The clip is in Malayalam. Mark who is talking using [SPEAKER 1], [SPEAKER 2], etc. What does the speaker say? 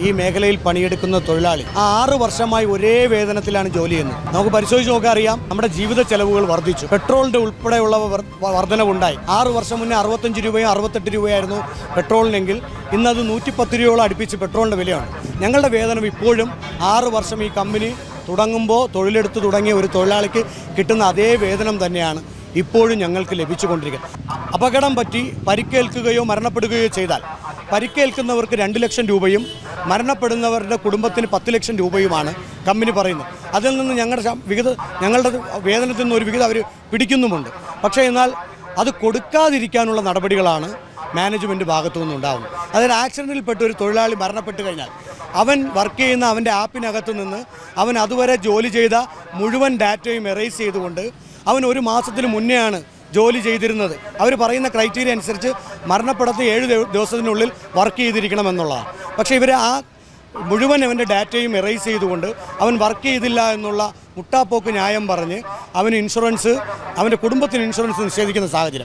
[SPEAKER 1] ഈ മേഖലയിൽ പണിയെടുക്കുന്ന തൊഴിലാളി 6 വർഷമായി ഒരേ വേതനത്തിലാണ് ജോലി ചെയ്യുന്നത്. നമുക്ക് പരിശോധിച്ച് നോക്കാൻ അറിയാം, നമ്മുടെ ജീവിത ചെലവുകൾ വർദ്ധിച്ചു. പെട്രോളിന്റെ ഉൾപ്പെടെയുള്ള വർധനവുണ്ടായി. 6 വർഷം മുന്നേ 65 രൂപയോ 68 രൂപയായിരുന്നു പെട്രോളിനെങ്കിൽ ഇന്നത് 110 രൂപയോളം അടുപ്പിച്ച് പെട്രോളിന്റെ വിലയാണ്. ഞങ്ങളുടെ വേതനം ഇപ്പോഴും 6 വർഷം ഈ കമ്പനി തുടങ്ങുമ്പോൾ തൊഴിലെടുത്ത് തുടങ്ങിയ ഒരു തൊഴിലാളിക്ക് കിട്ടുന്ന അതേ വേതനം തന്നെയാണ് ഇപ്പോഴും ഞങ്ങൾക്ക് ലഭിച്ചുകൊണ്ടിരിക്കുന്നത്. അപകടം പറ്റി പരിക്കേൽക്കുകയോ മരണപ്പെടുകയോ ചെയ്താൽ പരിക്കേൽക്കുന്നവർക്ക് 2 ലക്ഷം രൂപയും മരണപ്പെടുന്നവരുടെ കുടുംബത്തിന് 10 ലക്ഷം രൂപയുമാണ് കമ്പനി പറയുന്നത്. അതിൽ നിന്ന് ഞങ്ങളുടെ വേതനത്തിൽ നിന്ന് ഒരു വിഹിതം അവർ പിടിക്കുന്നുമുണ്ട്. പക്ഷേ എന്നാൽ അത് കൊടുക്കാതിരിക്കാനുള്ള നടപടികളാണ് മാനേജ്മെൻറ്റ് ഭാഗത്തു നിന്നുണ്ടാകുന്നത്. അതായത് ആക്സിഡൻറ്റിൽപ്പെട്ട ഒരു തൊഴിലാളി മരണപ്പെട്ട് കഴിഞ്ഞാൽ അവൻ വർക്ക് ചെയ്യുന്ന അവൻ്റെ ആപ്പിനകത്ത് നിന്ന് അവൻ അതുവരെ ജോലി ചെയ്ത മുഴുവൻ ഡാറ്റയും എറേസ് ചെയ്തുകൊണ്ട് അവൻ 1 മാസത്തിന് മുന്നെയാണ് ജോലി ചെയ്തിരുന്നത്. അവർ പറയുന്ന ക്രൈറ്റീരിയ അനുസരിച്ച് മരണപ്പെടുന്ന 7 ദിവസത്തിനുള്ളിൽ വർക്ക് ചെയ്തിരിക്കണമെന്നുള്ളതാണ്. പക്ഷേ ഇവർ ആ മുഴുവൻ അവൻ്റെ ഡാറ്റയും എറേസ് ചെയ്തുകൊണ്ട് അവൻ വർക്ക് ചെയ്തില്ല എന്നുള്ള മുട്ടാപ്പോക്ക് ന്യായം പറഞ്ഞ് അവന് ഇൻഷുറൻസ്, അവൻ്റെ കുടുംബത്തിന് ഇൻഷുറൻസ് നിഷേധിക്കുന്ന സാഹചര്യം.